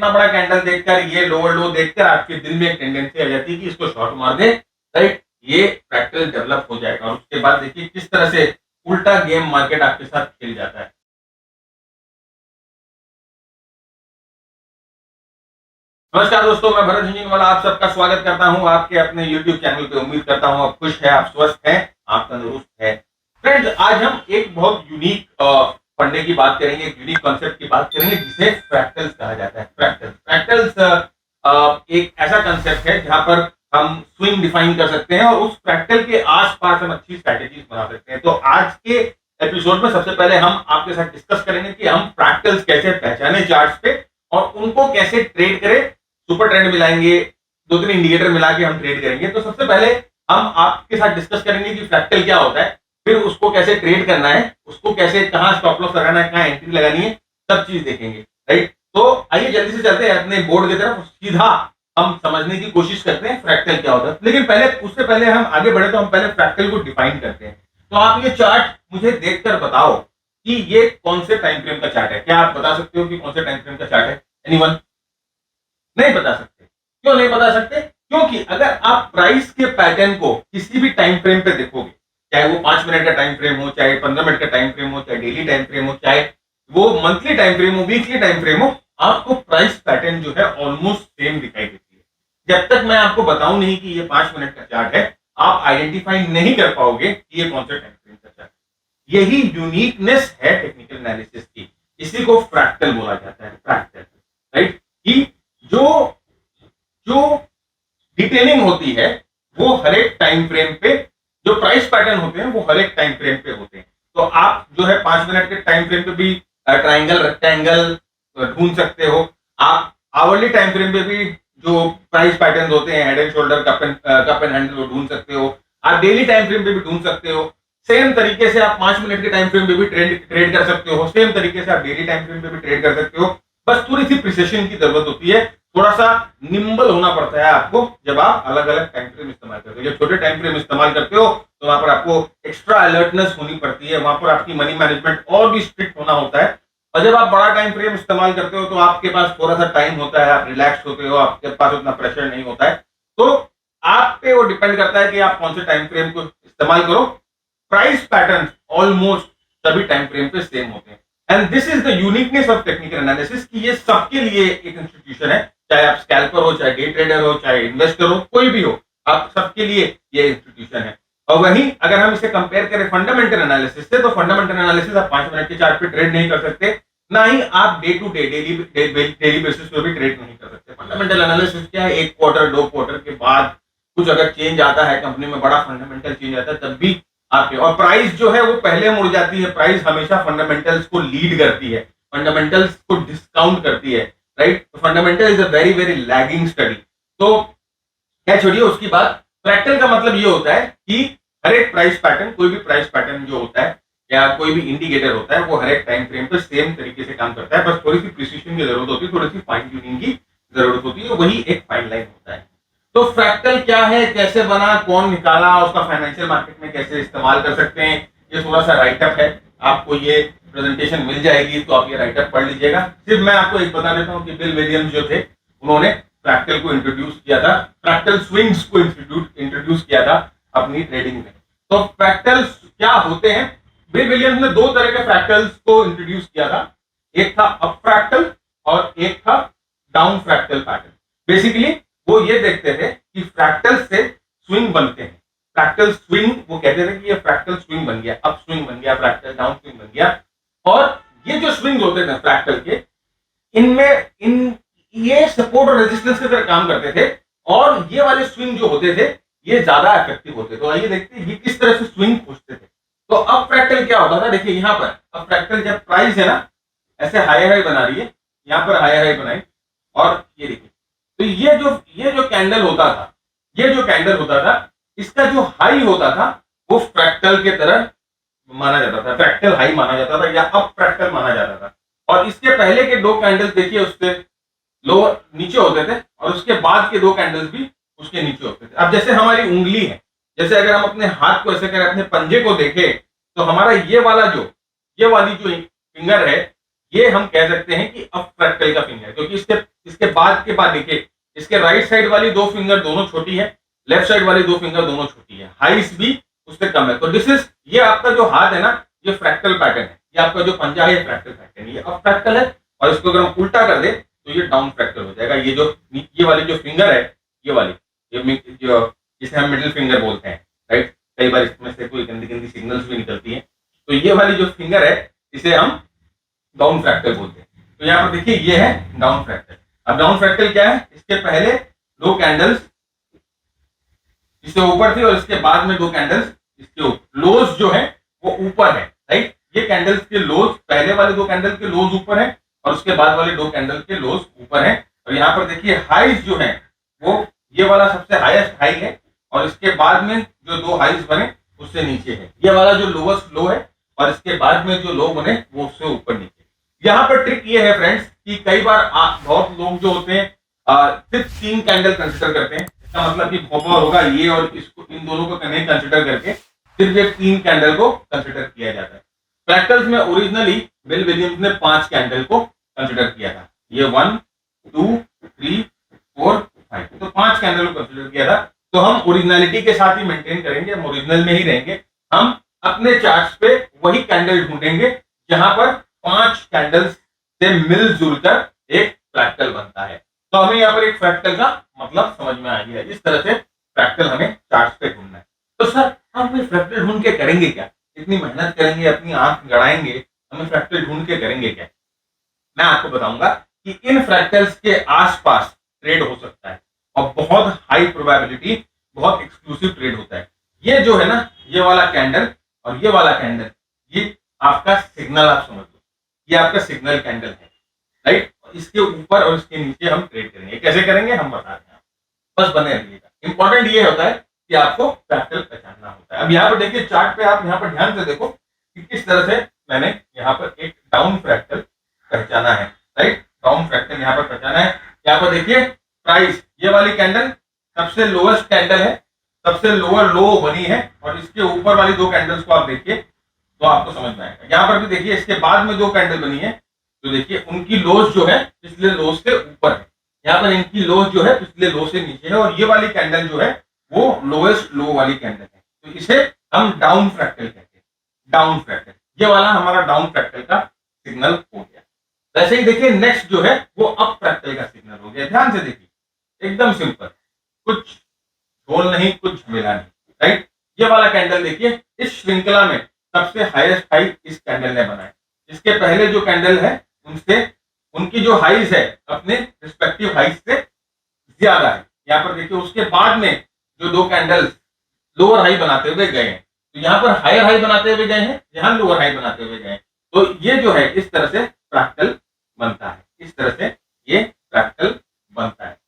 इतना बड़ा कैंडल देखकर, ये लोअर लो देखकर आपके दिल में एक टेंडेंसी आ जाती है कि इसको शॉर्ट मार दे, राइट। ये फ्रैक्टल डेवलप हो जाएगा और उसके बाद देखिए किस तरह से उल्टा गेम मार्केट आपके साथ खेल जाता है। नमस्कार दोस्तों, मैं भरत झुंझुनवाला आप सबका स्वागत करता हूं आपके अपने YouTube चैनल पे। उम्मीद करता हूं आप खुश हैं, आप स्वस्थ हैं, आप तंदुरुस्त हैं। फ्रेंड्स, आज हम एक बहुत यूनिक फंडे की बात करेंगे, एक यूनिक कॉन्सेप्ट की बात करेंगे जिसे फ्रैक्टल्स कहा जाता है। फ्रैक्टल्स एक ऐसा कंसेप्ट है जहां पर हम स्विंग डिफाइन कर सकते हैं और उस फ्रैक्टल के आसपास हम अच्छी स्ट्रैटेजीज बना सकते हैं। तो आज के एपिसोड में सबसे पहले हम आपके साथ डिस्कस करेंगे कि हम फ्रैक्टल्स कैसे पहचाने चार्ट्स पे और उनको कैसे ट्रेड करें। सुपर ट्रेंड मिलाएंगे, दो तीन इंडिकेटर मिला के हम ट्रेड करेंगे। तो सबसे पहले हम आपके साथ डिस्कस करेंगे कि फ्रैक्टल क्या होता है, फिर उसको कैसे ट्रेड करना है, उसको कैसे, कहां स्टॉप लॉस लगाना है, कहां एंट्री लगानी है, सब चीज देखेंगे, राइट। तो आइए जल्दी से चलते हैं अपने बोर्ड की तरफ, सीधा हम समझने की कोशिश करते हैं फ्रैक्टल क्या होता है। लेकिन पहले, उससे पहले हम आगे बढ़े तो हम पहले फ्रैक्टल को डिफाइन करते हैं। तो आप ये चार्ट मुझे देखकर बताओ कि ये कौन से टाइम फ्रेम का चार्ट है। क्या आप बता सकते हो कि कौन से टाइम फ्रेम का चार्ट है? एनीवन? नहीं बता सकते। क्यों नहीं बता सकते? क्योंकि अगर आप प्राइस के पैटर्न को किसी भी टाइम फ्रेम पे देखोगे, चाहे वो 5 मिनट का टाइम फ्रेम हो, चाहे 15 मिनट का टाइम फ्रेम हो, चाहे डेली टाइम फ्रेम हो, चाहे वो मंथली टाइम फ्रेम हो, वीकली टाइम फ्रेम हो, आपको प्राइस पैटर्न जो है ऑलमोस्ट सेम दिखाई देती है। जब तक मैं आपको बताऊं नहीं कि ये 5 मिनट का चार्ट है, आप आइडेंटिफाई नहीं कर पाओगे कि ये कौन सा टाइम फ्रेम का चार्ट है। यही यूनिकनेस है टेक्निकल एनालिसिस की। इसी को फ्रैक्टल बोला जाता है, फ्रैक्टल, राइट। कि जो जो डिटेलिंग होती है वो हर एक टाइम फ्रेम पे, जो प्राइस पैटर्न होते हैं वो हर एक टाइम फ्रेम पे होते हैं। तो आप जो है 5 मिनट के टाइम फ्रेम पे भी ट्रायंगल, रेक्टेंगल ढूंढ सकते हो। आप आवरली टाइम फ्रेम पे भी जो प्राइस पैटर्न होते हैं, head and shoulder, cup and handle, वो ढूंढ सकते हो। आप डेली टाइम फ्रेम पे भी ढूंढ सकते हो। सेम तरीके से आप 5 मिनट के टाइम फ्रेम पे भी ट्रेड कर सकते हो। सेम तरीके से आप डेली टाइम फ्रेम पे भी ट्रेड कर सकते हो। बस थोड़ी सी प्रिसिशन की जरूरत होती है, थोड़ा सा निम्बल होना पड़ता है आपको जब आप अलग अलग टाइम फ्रेम इस्तेमाल करते हो। जब छोटे टाइम फ्रेम इस्तेमाल करते हो तो वहां पर आपको एक्स्ट्रा अलर्टनेस होनी पड़ती है, वहां पर आपकी मनी मैनेजमेंट और भी स्ट्रिक्ट होना होता है। और जब आप बड़ा टाइम फ्रेम इस्तेमाल करते हो तो आपके पास थोड़ा सा टाइम होता है, आप रिलैक्स होते हो, आपके पास उतना प्रेशर नहीं होता है। तो आप पे वो डिपेंड करता है कि आप कौन से टाइम फ्रेम को इस्तेमाल करो। प्राइस पैटर्न ऑलमोस्ट सभी टाइम फ्रेम पे सेम होते हैं। And this is the uniqueness of technical analysis कि ये सबके लिए एक इंस्टीट्यूशन है। चाहे आप स्कैल्पर हो, चाहे डे ट्रेडर हो, चाहे इन्वेस्टर हो, कोई भी हो, आप सबके लिए ये इंस्टीट्यूशन है। और वहीं अगर हम इसे कंपेयर करें फंडामेंटल एनालिसिस से, तो फंडामेंटल एनालिसिस आप 5 मिनट के चार्ट पे ट्रेड नहीं कर सकते, ना ही आप day to day, daily basis पे भी ट्रेड नहीं कर सकते। फंडामेंटल एनालिसिस क्या है? एक क्वार्टर, 2 क्वार्टर के बाद कुछ अगर चेंज आता है कंपनी में, बड़ा फंडामेंटल चेंज आता है, तब भी आपके, और प्राइस जो है वो पहले मुड़ जाती है। प्राइस हमेशा फंडामेंटल्स को लीड करती है, फंडामेंटल्स को डिस्काउंट करती है, right. Fundamental is a very very lagging study. तो क्या छोड़िए उसकी बात। फ्रैक्टल का मतलब ये होता है कि हर एक प्राइस पैटर्न, कोई भी प्राइस पैटर्न जो होता है या कोई भी इंडिकेटर होता है, वो हर एक टाइम फ्रेम पर सेम तरीके से काम करता है। बस थोड़ी सी प्रिसिशन की जरूरत होती है, थोड़ी सी फाइन ट्यूनिंग की जरूरत होती है, वही एक फाइन लाइन होता है। तो फ्रैक्टल क्या है, कैसे बना, कौन निकाला, उसका फाइनेंशियल मार्केट में कैसे इस्तेमाल कर सकते हैं, ये थोड़ा सा राइटअप है। आपको ये प्रेजेंटेशन मिल जाएगी तो आप ये राइटअप पढ़ लीजिएगा। सिर्फ मैं आपको एक बता देता हूँ कि बिल विलियम्स जो थे, उन्होंने फ्रैक्टल को इंट्रोड्यूस किया था, फ्रैक्टल स्विंग्स को इंट्रोड्यूस किया था अपनी ट्रेडिंग में। तो फ्रैक्टल्स क्या होते हैं? बिल विलियम्स ने 2 तरह के फ्रैक्टल्स को इंट्रोड्यूस किया था। एक था अप फ्रैक्टल और एक था डाउन फ्रैक्टल पैटर्न। बेसिकली वो ये देखते थे कि फ्रैक्टल से स्विंग बनते हैं। फ्रैक्टल स्विंग, वो कहते थे कि ये फ्रैक्टल स्विंग बन गया, अप स्विंग बन गया, फ्रैक्टल डाउन स्विंग बन गया। और ये जो स्विंग होते थे फ्रैक्टल के, इनमें ये सपोर्ट और रेजिस्टेंस की तरह काम करते थे, और ये वाले स्विंग जो होते थे ये ज्यादा इफेक्टिव होते थे। तो आइए देखते हैं ये किस तरह से स्विंग खोजते थे। तो अब फ्रैक्टल क्या होता था, देखिए यहाँ पर अब फ्रैक्टल जब प्राइस है ना ऐसे हाई हाई बना रही है, यहाँ पर हाई हाई बनाई, और ये देखिए, तो ये जो कैंडल होता था, ये जो कैंडल होता था, इसका जो हाई होता था वो फ्रैक्टल के तरह माना जाता था, फ्रैक्टल हाई माना जाता था या अप फ्रैक्टल माना जाता था। और इसके पहले के 2 कैंडल्स देखिए उससे लोअर नीचे होते थे, और उसके बाद के 2 कैंडल्स भी उसके नीचे होते थे। अब जैसे हमारी उंगली है, जैसे अगर हम अपने हाथ को ऐसे करें, अपने पंजे को देखें, तो हमारा ये वाली जो फिंगर है, ये हम कह सकते हैं कि अब फ्रैक्टल का फिंगर, क्योंकि इसके बाद देखिए, इसके राइट साइड वाली दो फिंगर दोनों छोटी है, लेफ्ट साइड वाली दो फिंगर दोनों छोटी है, हाइट भी उससे कम है। तो दिस इज, ये आपका जो हाथ है ना, ये फ्रैक्टल पैटर्न है, ये आपका जो पंजा है ये फ्रैक्टल पैटर्न, ये अप फ्रैक्टल है, और इसको अगर हम उल्टा कर दे तो ये डाउन फ्रैक्टल हो जाएगा। ये वाली जो फिंगर है, ये वाली, जो जिसे हम मिडिल फिंगर बोलते हैं, राइट, कई बार इसमें से कोई गंदी गंदी सिग्नल्स भी निकलती हैं, तो ये वाली जो फिंगर है इसे हम डाउन फ्रैक्टल बोलते हैं। तो यहाँ पर देखिए ये है डाउन फ्रैक्टल। अब डाउन फ्रैक्टल क्या है, इसके पहले दो कैंडल्स इससे ऊपर थी और इसके बाद में दो कैंडल्स इसके ऊपर, लोज जो है वो ऊपर है, राइट, ये कैंडल्स के लोज, पहले वाले दो कैंडल के लोज ऊपर है और उसके बाद वाले दो कैंडल के लोज ऊपर है। और यहाँ पर देखिए हाइज जो है वो ये वाला सबसे हाईएस्ट हाई है और इसके बाद में जो दो हाइज बने उससे नीचे है, ये वाला जो लोवेस्ट लो है और इसके बाद में जो लो बने वो उससे ऊपर नीचे। यहाँ पर ट्रिक ये है फ्रेंड्स कि कई बार बहुत लोग जो होते हैं सिर्फ 3 कैंडल कंसिडर करते हैं, इसका मतलब कि भोपाल होगा ये और इसको, इन दोनों को नहीं कंसिडर करके सिर्फ ये 3 कैंडल को कंसिडर किया जाता है। फ्रैक्टल्स में ओरिजिनली बिल विलियम्स ने 5 कैंडल को कंसिडर किया था, ये 1 2 3 4 5, तो 5 कैंडल को कंसिडर किया था। तो हम ओरिजिनलिटी के साथ ही मेंटेन करेंगे, हम ओरिजिनल में ही रहेंगे, हम अपने चार्ट्स पे वही कैंडल ढूंढेंगे जहां पर 5 कैंडल्स से मिलजुल कर एक फ्रैक्टल बनता है। तो हमें यहाँ पर एक फ्रैक्टल का मतलब समझ में आ गया, इस तरह से फ्रैक्टल हमें चार्ट्स पे ढूंढना है। तो सर हम फ्रैक्टल ढूंढ के करेंगे क्या, इतनी मेहनत करेंगे, अपनी आंख गड़ाएंगे, हमें फ्रैक्टल ढूंढ के करेंगे क्या? मैं आपको बताऊंगा कि इन फ्रैक्टल्स के आसपास ट्रेड हो सकता है और बहुत हाई प्रोबेबिलिटी, बहुत एक्सक्लूसिव ट्रेड होता है। ये जो है ना, ये वाला कैंडल और ये वाला कैंडल, ये आपका सिग्नल, आप समझ लो ये आपका सिग्नल कैंडल है, राइट। इसके ऊपर और इसके नीचे हम ट्रेड करेंगे, कैसे करेंगे हम बता रहे हैं, बस बने रहिएगा। इंपॉर्टेंट ये होता है कि आपको फ्रैक्टल पहचानना होता है। अब यहाँ पर देखिए चार्ट पे, आप यहाँ पर ध्यान से देखो कि किस तरह से मैंने यहाँ पर एक डाउन फ्रैक्टल पहचाना है, राइट, डाउन फ्रैक्टल यहाँ पर पहचाना है। यहाँ पर देखिए प्राइस, ये वाली कैंडल सबसे लोएस्ट कैंडल है, सबसे लोअर लो बनी है, और इसके ऊपर वाली दो कैंडल्स को आप देखिए तो आपको समझ में आएगा। यहाँ पर भी देखिए इसके बाद में दो कैंडल बनी है, तो देखिए उनकी लोज जो है पिछले लो से ऊपर है, यहाँ पर इनकी लोज जो है पिछले लो से नीचे है, और ये वाली कैंडल जो है वो लोएस्ट लो वाली कैंडल है, तो इसे हम डाउन फ्रैक्टल कहते हैं। डाउन फ्रैक्टल, ये वाला हमारा डाउन फ्रैक्टल का सिग्नल हो गया। वैसे ही देखिए नेक्स्ट जो है वो अप फ्रैक्टल का सिग्नल हो गया। ध्यान से देखिए, एकदम सिंपल, कुछ झोल नहीं, कुछ झमेला नहीं, राइट। ये वाला कैंडल देखिए, इस श्रृंखला में सबसे हाईएस्ट हाई इस कैंडल ने बनाया। इसके पहले जो कैंडल है उनसे, उनकी जो हाइज है अपने रिस्पेक्टिव हाइज से ज्यादा है। यहाँ पर देखिए उसके बाद में जो दो कैंडल्स लोअर हाई बनाते हुए गए हैं, तो यहाँ पर हायर हाई बनाते हुए गए हैं, यहाँ लोअर हाई बनाते हुए गए हैं, तो ये जो है इस तरह से फ्रैक्टल बनता है, इस तरह से ये फ्रैक्टल बनता है।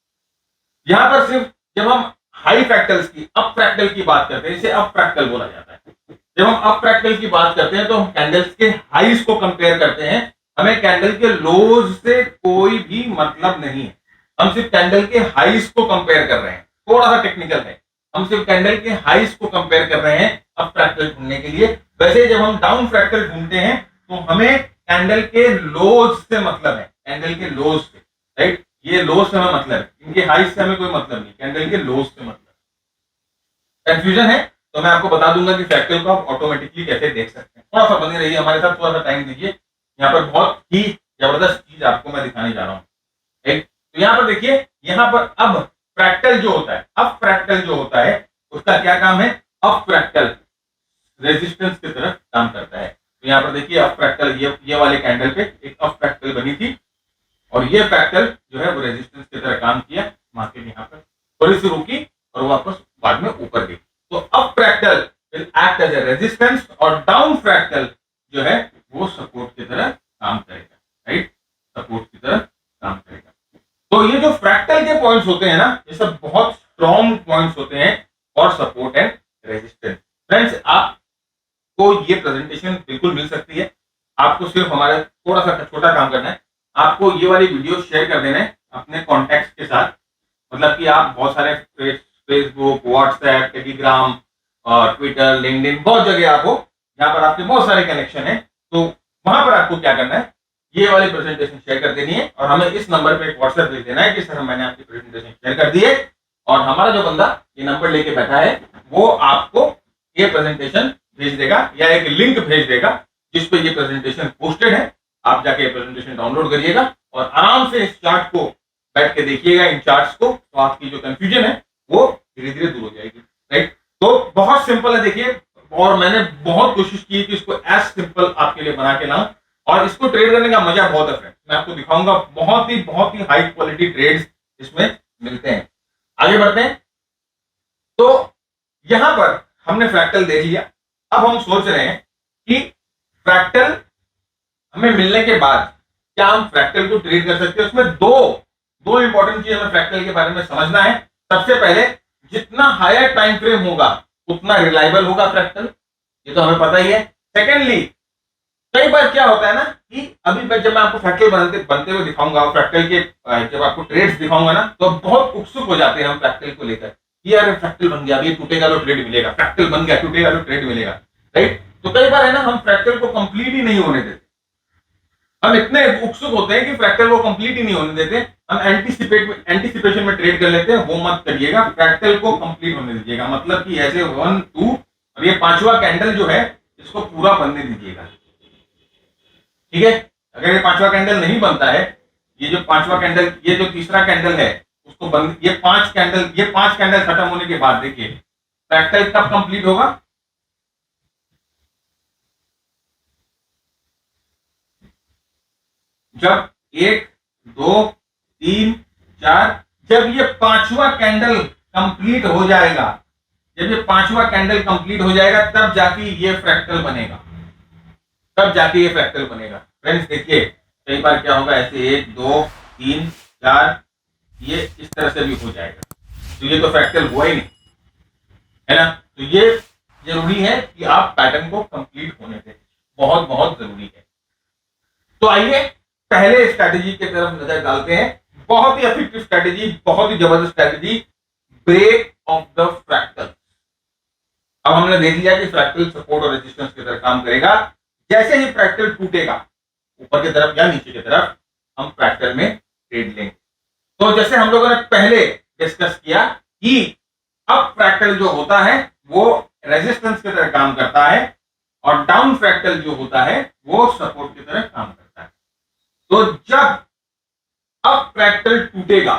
यहाँ पर सिर्फ जब हम हाई फ्रैक्टल्स की, अप फ्रैक्टल की बात करते हैं, इसे अप फ्रैक्टल बोला जाता है। जब हम अप फ्रैक्टल की बात करते हैं तो हम कैंडल्स के हाइज को कंपेयर करते हैं, हमें कैंडल के लोज से कोई भी मतलब नहीं है, हम सिर्फ कैंडल के हाइज को कंपेयर कर रहे हैं। थोड़ा सा टेक्निकल है, हम सिर्फ कैंडल के हाइज को कंपेयर कर रहे हैं अप फ्रैक्टल ढूंढने के लिए। वैसे जब हम डाउन फ्रैक्टल ढूंढते हैं तो हमें कैंडल के लोज से मतलब है, कैंडल के लोज से, राइट, ये लोज से हमें मतलब है, इनके हाइज से हमें कोई मतलब नहीं, कैंडल के लोज से मतलब। कंफ्यूजन है तो मैं आपको बता दूंगा कि फ्रैक्टल को आप ऑटोमेटिकली कैसे देख सकते हैं। थोड़ा सा बने रहिए हमारे साथ, थोड़ा सा टाइम दीजिए, यहाँ पर बहुत ही जबरदस्त चीज आपको मैं दिखाने जा रहा हूँ। एक तो यहाँ पर देखिए, यहाँ पर अब फ्रैक्टल जो होता है, अब फ्रैक्टल जो होता है उसका क्या काम है, अब फ्रैक्टल रेजिस्टेंस की तरफ काम करता है। तो यहाँ पर देखिए अब फ्रैक्टल, ये वाले कैंडल पे एक अब फ्रैक्टल बनी थी और ये फ्रैक्टल जो है वो रेजिस्टेंस की तरह काम किया, मार्केट यहाँ पर थोड़ी सी रुकी और वापस बाद में ऊपर गई। तो up fractal will act as a resistance और डाउन फ्रैक्टल जो है वो सपोर्ट की तरह काम करेगा, राइट, सपोर्ट की तरह काम करेगा। तो ये जो फ्रैक्टल के पॉइंट्स होते हैं ना, ये सब बहुत स्ट्रॉन्ग पॉइंट्स होते हैं और सपोर्ट एंड रेजिस्टेंस। फ्रेंड्स आपको ये प्रेजेंटेशन बिल्कुल मिल सकती है, आपको सिर्फ हमारा थोड़ा सा छोटा काम करना है, आपको ये वाली वीडियो शेयर कर देना है अपने कॉन्टैक्ट्स के साथ। मतलब कि आप बहुत सारे फेसबुक, व्हाट्सएप, टेलीग्राम और ट्विटर, लिंक्डइन, बहुत जगह आप हो जहाँ पर आपके बहुत सारे कनेक्शन है, तो वहां पर आपको क्या करना है, ये वाली प्रेजेंटेशन शेयर कर देनी है और हमें इस नंबर पे एक व्हाट्सएप भेज देना है कि सर मैंने आपकी प्रेजेंटेशन शेयर कर दी है, और हमारा जो बंदा ये नंबर लेके बैठा है वो आपको ये प्रेजेंटेशन भेज देगा या एक लिंक भेज देगा जिस पे ये प्रेजेंटेशन पोस्टेड है। आप जाके प्रेजेंटेशन डाउनलोड करिएगा और आराम से इस चार्ट को बैठ के देखिएगा, इन चार्ट्स को, तो आपकी जो कंफ्यूजन है वो धीरे धीरे दूर हो जाएगी। राइट, तो बहुत सिंपल है देखिए, और मैंने बहुत कोशिश की कि इसको एज सिंपल आपके लिए बना के लाऊं, और इसको ट्रेड करने का मजा बहुत है फ्रेंड, मैं आपको दिखाऊंगा, बहुत ही हाई क्वालिटी ट्रेड्स इसमें मिलते हैं। आगे बढ़ते हैं। तो यहां पर हमने फ्रैक्टल देख लिया, अब हम सोच रहे हैं कि फ्रैक्टल हमें मिलने के बाद क्या हम फ्रैक्टल को ट्रेड कर सकते हैं। उसमें दो इंपॉर्टेंट चीज हमें फ्रैक्टल के बारे में समझना है। सबसे पहले, जितना हायर टाइम फ्रेम होगा उतना रिलायबल होगा फ्रैक्टल, ये तो हमें पता ही है। सेकेंडली, कई बार क्या होता है ना कि अभी जब मैं आपको फ्रैक्टल बनते हुए दिखाऊंगा, फ्रैक्टल के जब आपको ट्रेड्स दिखाऊंगा ना, तो बहुत उत्सुक हो जाते हैं हम फ्रैक्टल को लेकर, यार फ्रैक्टल बन गया, ये टूटेगा तो ट्रेड मिलेगा, फ्रैक्टल बन गया टूटेगा तो ट्रेड मिलेगा। राइट, तो कई बार है ना हम फ्रैक्टल को कंप्लीट ही नहीं होने देते, हम इतने उत्सुक होते हैं कि फ्रैक्टल को कंप्लीट ही नहीं होने देते, हम एंटीसिपेशन में ट्रेड कर लेते हैं। वो मत करिएगा, फ्रैक्टल को कंप्लीट होने दीजिएगा, मतलब कि ऐसे 1 2 और ये पांचवा कैंडल जो है इसको पूरा बनने दीजिएगा। ठीक है, अगर ये पांचवा कैंडल नहीं बनता है, ये जो पांचवा कैंडल, ये जो तीसरा कैंडल है उसको बंद, ये पांच कैंडल खत्म होने के बाद देखिए फ्रैक्टल कब कंप्लीट होगा, जब 1 2 3 4, जब ये पांचवा कैंडल कंप्लीट हो जाएगा, जब ये पांचवा कैंडल कंप्लीट हो जाएगा तब जाके ये फ्रैक्टल बनेगा, तब जाके ये फ्रैक्टल बनेगा। फ्रेंड्स देखिए, कई बार क्या होगा, ऐसे 1 2 3 4 ये इस तरह से भी हो जाएगा, तो ये तो फ्रैक्टल हुआ ही नहीं, है ना। तो ये जरूरी है कि आप पैटर्न को कंप्लीट होने दें, बहुत जरूरी है। तो आइए पहले स्ट्रैटेजी की तरफ नजर डालते हैं। बहुत ही इफेक्टिव स्ट्रैटेजी, बहुत ही जबरदस्त strategy, break of the fractal. अब हमने देख लिया कि फ्रैक्टल सपोर्ट और रेजिस्टेंस की तरह काम करेगा। जैसे ही फ्रैक्टल टूटेगा ऊपर की तरफ या नीचे की तरफ, हम फ्रैक्टल में ट्रेड लेंगे। तो जैसे हम लोगों ने पहले डिस्कस किया कि अप फ्रैक्टल जो होता है वो रेजिस्टेंस की तरह काम करता है और डाउन फ्रैक्टल जो होता है वो सपोर्ट की तरह काम करता है। तो जब अप फ्रैक्टल टूटेगा,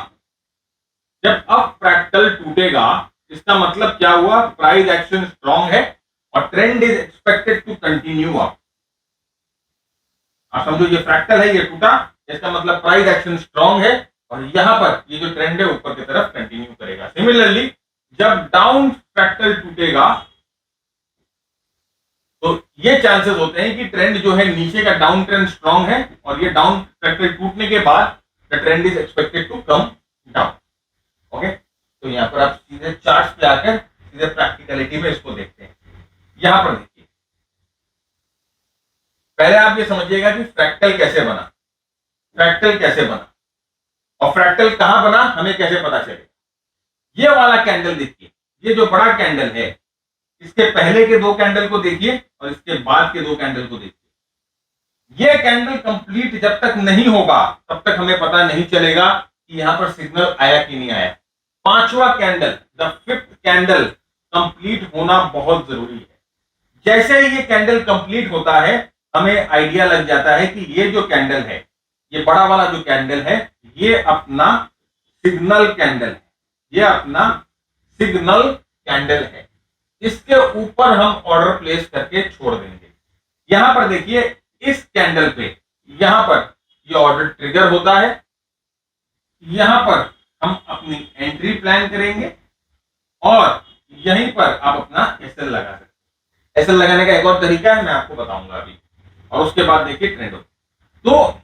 जब अप फ्रैक्टल टूटेगा, इसका मतलब क्या हुआ, प्राइस एक्शन स्ट्रांग है और trend is expected to continue up. आप समझो, ये फ्रैक्टल है, ये टूटा, इसका मतलब प्राइस एक्शन स्ट्रांग है और यहां पर ये जो ट्रेंड है ऊपर की तरफ कंटिन्यू करेगा। सिमिलरली जब डाउन फ्रैक्टल टूटेगा तो ये चांसेस होते हैं कि ट्रेंड जो है नीचे का डाउन ट्रेंड स्ट्रांग है और ये डाउन फ्रैक्टल टूटने के बाद the trend is expected to come down. Okay, तो यहां पर आप सीधे चार्ट्स पे आकर सीधे प्रैक्टिकलिटी में इसको देखते हैं। यहां पर देखिए, पहले आप ये समझिएगा कि फ्रैक्टल कैसे बना, फ्रैक्टल कैसे बना और फ्रैक्टल कहां बना हमें कैसे पता चलेगा। ये वाला कैंडल देखिए, ये जो बड़ा कैंडल है, इसके पहले के 2 कैंडल को देखिए और इसके बाद के 2 कैंडल को देखिए। ये कैंडल कंप्लीट जब तक नहीं होगा तब तक हमें पता नहीं चलेगा कि यहां पर सिग्नल आया कि नहीं आया। पांचवा candle, the 5th candle complete होना बहुत जरूरी है। जैसे ही ये कैंडल कंप्लीट होता है हमें आइडिया लग जाता है कि ये जो कैंडल है, ये बड़ा वाला जो कैंडल है, ये अपना सिग्नल कैंडल है, ये अपना सिग्नल कैंडल है। इसके ऊपर हम ऑर्डर प्लेस करके छोड़ देंगे। यहां पर देखिए, इस कैंडल पे यहां पर ये ऑर्डर ट्रिगर होता है, यहां पर हम अपनी एंट्री प्लान करेंगे और यहीं पर आप अपना एसएल लगा सकते हैं। एसएल लगाने का एक और तरीका है, मैं आपको बताऊंगा अभी, और उसके बाद देखिए ट्रेंड। तो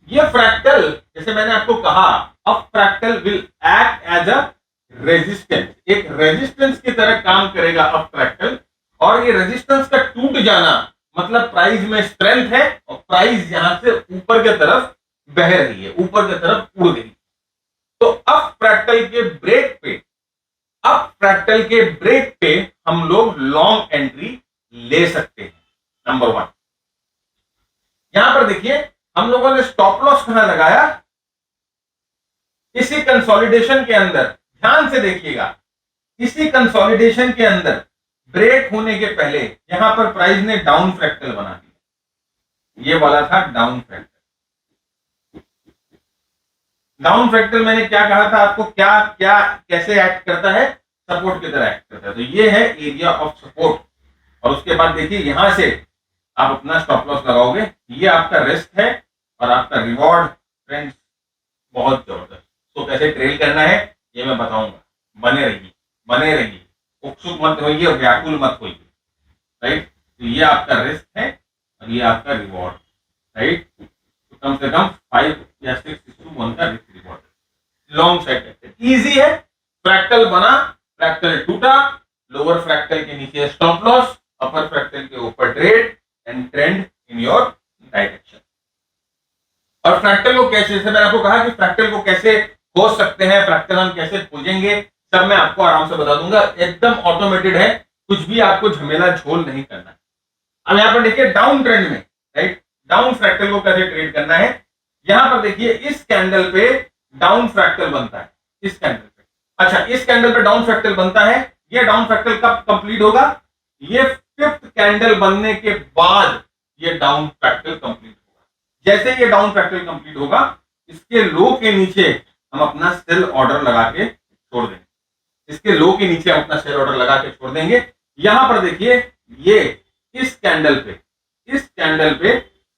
ये फ्रैक्टल, जैसे मैंने आपको कहा, अब fractal will act as a resistance, एक रेजिस्टेंस की तरह काम करेगा अब फ्रैक्टल। और ये रेजिस्टेंस का टूट जाना मतलब प्राइस में स्ट्रेंथ है और प्राइस यहां से ऊपर की तरफ बह रही है, ऊपर की तरफ उड़ गई। तो अब फ्रैक्टल के ब्रेक पे, अब फ्रैक्टल के ब्रेक पे हम लोग लॉन्ग एंट्री ले सकते हैं। नंबर 1, यहां पर देखिए हम लोगों ने स्टॉप लॉस कहां लगाया? इसी कंसोलिडेशन के अंदर, ध्यान से देखिएगा, इसी कंसोलिडेशन के अंदर ब्रेक होने के पहले यहां पर प्राइस ने डाउन फ्रैक्टल बना दिया। ये वाला था डाउन फ्रैक्टल। डाउन फ्रैक्टल मैंने क्या कहा था आपको, क्या क्या कैसे एक्ट करता है? सपोर्ट की तरह एक्ट करता है। तो ये है एरिया ऑफ सपोर्ट। और उसके बाद देखिए यहां से आप अपना स्टॉप लॉस लगाओगे, ये आपका रिस्क है और आपका रिवॉर्ड फ्रेंड्स बहुत जबरदस्त। तो कैसे ट्रेल करना है ये मैं बताऊंगा। बने रहिए, बने रहिए, उत्सुक मत होइए, व्याकुल मत होइए, राइट। तो ये आपका रिस्क है और ये आपका रिवॉर्ड, राइट। तो कम से कम 5 या 6:1 का risk reward. Long side easy है। फ्रैक्टल बना, फ्रैक्टल टूटा, लोअर फ्रैक्टल के नीचे स्टॉप लॉस, अपर फ्रैक्टल के ऊपर trade and trend in your direction. और फ्रैक्टल को कैसे, जैसे मैंने आपको कहा कि फ्रैक्टल को कैसे खोज सकते हैं, फ्रैक्टल हम कैसे खोजेंगे, सब मैं आपको आराम से बता दूंगा। एकदम ऑटोमेटेड है, कुछ भी आपको झमेला झोल नहीं करना है। अब यहां पर देखिए डाउन ट्रेंड में, राइट, डाउन फ्रैक्टल को कैसे ट्रेड करना है। यहां पर देखिए इस कैंडल पे डाउन फ्रैक्टल बनता है, इस कैंडल पे। अच्छा, इस कैंडल पे डाउन फ्रैक्टल बनता है। ये डाउन फ्रैक्टल कब कंप्लीट होगा? ये 5th कैंडल बनने के बाद ये डाउन फ्रैक्टल कंप्लीट होगा। जैसे ये डाउन फ्रैक्टल कंप्लीट होगा, इसके लो के नीचे हम अपना सेल ऑर्डर लगा के छोड़ देंगे। इसके लो के नीचे हम अपना सेल ऑर्डर लगा के छोड़ देंगे। यहां पर देखिए ये इस कैंडल पे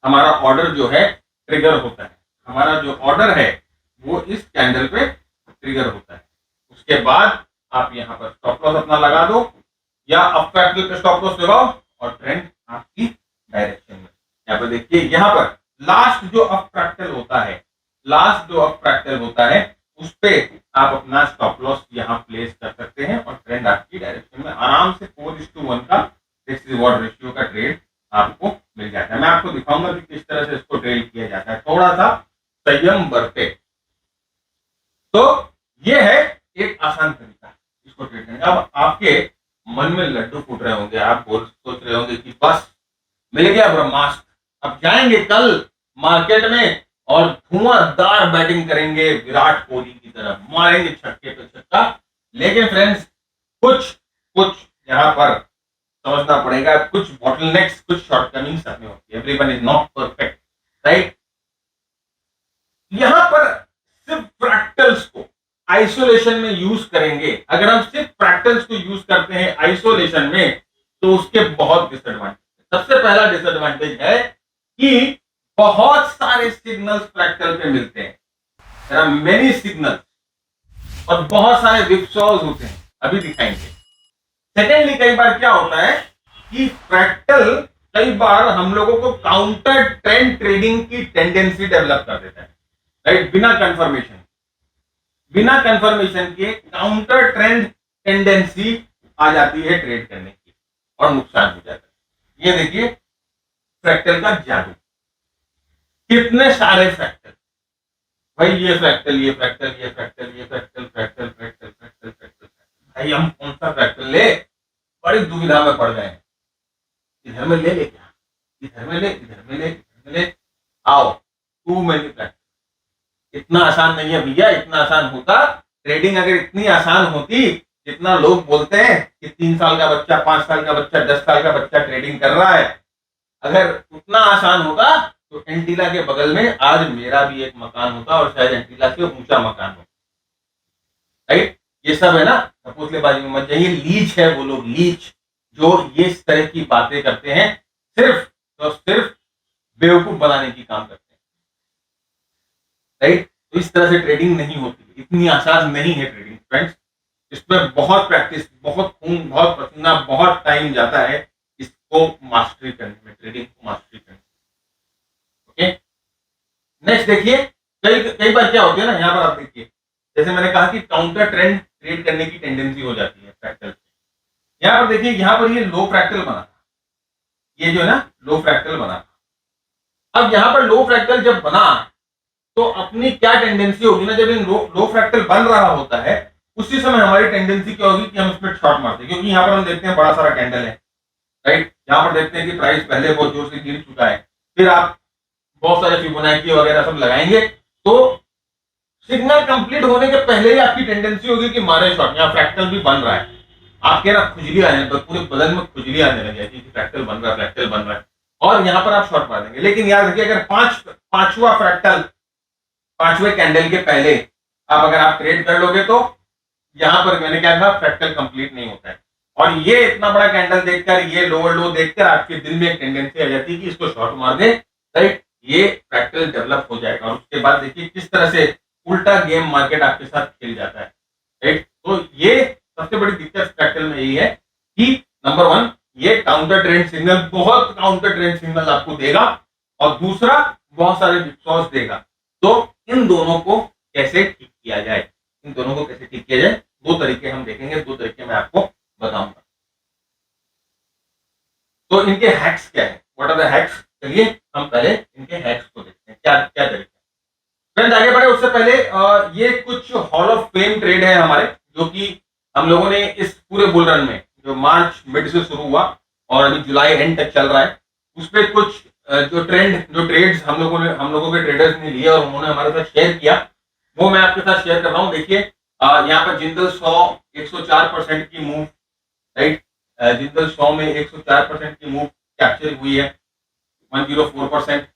हमारा ऑर्डर जो है ट्रिगर होता है। हमारा जो ऑर्डर है वो इस कैंडल पे ट्रिगर होता है। उसके बाद आप यहां पर स्टॉप लॉस अपना लगा दो या अप फ्रैक्टल पे स्टॉप लॉस लगाओ और ट्रेंड आपकी डायरेक्शन में। यहां पर देखिए, यहां पर लास्ट जो अप फ्रैक्टल होता है उस पे आप अपना स्टॉप लॉस यहां प्लेस कर सकते हैं और ट्रेंड आपकी डायरेक्शन में आराम से 4:1 का रिस्क रिवॉर्ड रेशियो का ट्रेड आपको मिल जाता है। मैं आपको दिखाऊंगा कि किस तरह से इसको ट्रेड किया जाता है। थोड़ा सा संयम बरते। तो ये है एक आसान तरीका इसको ट्रेड करने का। अब आपके मन में लड्डू फूट रहे होंगे, आप सोच रहे होंगे कि बस मिल गया ब्रह्मास्त्र, अब जाएंगे कल मार्केट में और धुआंधार बैटिंग करेंगे, विराट कोहली की तरह मारेंगे छक्के पे छक्का। लेकिन फ्रेंड्स कुछ यहां पर समझना पड़ेगा, कुछ बॉटलनेक्स, कुछ शॉर्टकमिंग्स हमें होती है। Everyone is not perfect, right. यहां पर सिर्फ फ्रैक्टल्स को आइसोलेशन में यूज करेंगे। अगर हम सिर्फ फ्रैक्टल्स को यूज करते हैं आइसोलेशन में तो उसके बहुत डिसएडवांटेज। सबसे पहला डिसएडवांटेज है कि बहुत सारे सिग्नल्स फ्रैक्टल पे मिलते हैं, देयर आर मेनी सिग्नल्स, और बहुत सारे विपसॉज होते हैं, अभी दिखाएंगे। सेकेंडली, कई बार क्या होता है कि फ्रैक्टल कई बार हम लोगों को काउंटर ट्रेंड ट्रेडिंग की टेंडेंसी डेवलप कर देता है, राइट। बिना कंफर्मेशन के काउंटर ट्रेंड टेंडेंसी आ जाती है ट्रेड करने की और नुकसान हो जाता है। ये देखिए फ्रैक्टल का जादू, कितने सारे फ्रैक्टल, भाई ये फ्रैक्टल, ये फ्रैक्टल, ये फ्रैक्टल, ये fractal, fractal, fractal, fractal, fractal, भाई हम कौन सा फ्रैक्टल ले? बड़ी दुविधा में पड़ गए। इधर में ले क्या, इधर में ले, इधर में ले, इधर में ले, आओ टू मैनी फ्रैक्टल। इतना आसान नहीं है भैया, इतना आसान होता ट्रेडिंग अगर इतनी आसान होती जितना लोग बोलते हैं कि 3 साल का बच्चा, 5 साल का बच्चा, 10 साल का बच्चा ट्रेडिंग कर रहा है, अगर उतना आसान होता तो एंटीला के बगल में आज मेरा भी एक मकान होता और शायद एंटीला से ऊंचा मकान होता, राइट। ये सब है ना सपोतलेबाजी में मत जाइए। लीच है वो लोग, लीच, जो ये इस तरह की बातें करते हैं, सिर्फ बेवकूफ बनाने की काम करते हैं, राइट। तो इस तरह से ट्रेडिंग नहीं होती, इतनी आसान नहीं है ट्रेडिंग फ्रेंड्स। इसमें बहुत प्रैक्टिस, बहुत खून, बहुत पसीना, बहुत टाइम जाता है इसको मास्टरी करने में, ट्रेडिंग को मास्टरी करने में। ओके, नेक्स्ट देखिए, कई बार क्या होती है ना, यहाँ पर आप देखिए, जैसे मैंने कहा कि काउंटर ट्रेंड ट्रेड करने की टेंडेंसी हो जाती है फ्रैक्टल से। यहाँ पर देखिए, यहाँ पर ये लो फ्रैक्टल बना था, ये जो है ना लो फ्रैक्टल बना था। अब यहाँ पर लो फ्रैक्टल जब बना तो अपनी क्या टेंडेंसी होगी ना, जब इन लो फ्रैक्टल बन रहा होता है उसी समय हमारी टेंडेंसी क्या होगी कि हम इसमें शॉर्ट मारते हैं, क्योंकि यहाँ पर हम देखते हैं बड़ा सारा कैंडल है, राइट। यहाँ पर देखते हैं कि प्राइस पहले बहुत जोर से गिर चुका है, फिर आप बहुत सारे फिबोनाची वगैरह सब लगाएंगे तो सिग्नल कंप्लीट होने के पहले ही आपकी टेंडेंसी होगी कि मारे शॉट, यहाँ फ्रैक्टल भी बन रहा है, आपके ना खुजली आने, पूरे बदन में खुजली आने लगी कि फ्रैक्टल बन रहा है, फ्रैक्टल बन रहा है, और यहाँ पर आप शॉट मार देंगे। लेकिन याद रखिए अगर पांचवा फ्रैक्टल, पांचवे कैंडल के पहले अगर आप ट्रेड कर लोगे तो यहाँ पर मैंने क्या कहा, फ्रैक्टल कंप्लीट नहीं होता है। और ये इतना बड़ा कैंडल देखकर, ये लोअर लो देखकर आपके दिल में एक टेंडेंसी आ जाती है कि इसको शॉर्ट मार दे, राइट, ये फ्रैक्टल डेवलप हो जाएगा। और उसके बाद देखिए किस तरह से उल्टा गेम मार्केट आपके साथ खेल जाता है, राइट। तो ये सबसे बड़ी दिक्कत फ्रैक्टल में यही है कि नंबर 1 ये काउंटर ट्रेंड सिग्नल, बहुत काउंटर ट्रेंड सिग्नल आपको देगा, और दूसरा बहुत सारे विप्सॉस देगा। तो इन दोनों को कैसे ठीक किया जाए, इन दोनों को कैसे ठीक किया जाए, दो तरीके हम देखेंगे, दो तरीके मैं आपको बताऊंगा। तो इनके हैक्स क्या है, व्हाट आर द हैक्स, चलिए हम पहले इनके हैक्स को देखते हैं, क्या क्या तरीके। फ्रेंड्स आगे बढ़े उससे पहले ये कुछ हॉल ऑफ फेम ट्रेड है हमारे, जो कि हम लोगों ने इस पूरे बुल रन में, जो मार्च मिड से शुरू हुआ और अभी जुलाई एंड तक चल रहा है, उसपे कुछ जो ट्रेड्स हम लोगों के ट्रेडर्स ने लिए और उन्होंने हमारे साथ शेयर किया, वो मैं आपके साथ शेयर कर रहा हूँ। देखिए यहाँ पर जिंदल 104% की मूव, राइट, जिंदल 100 में 104% की मूव कैप्चर हुई है, 104%,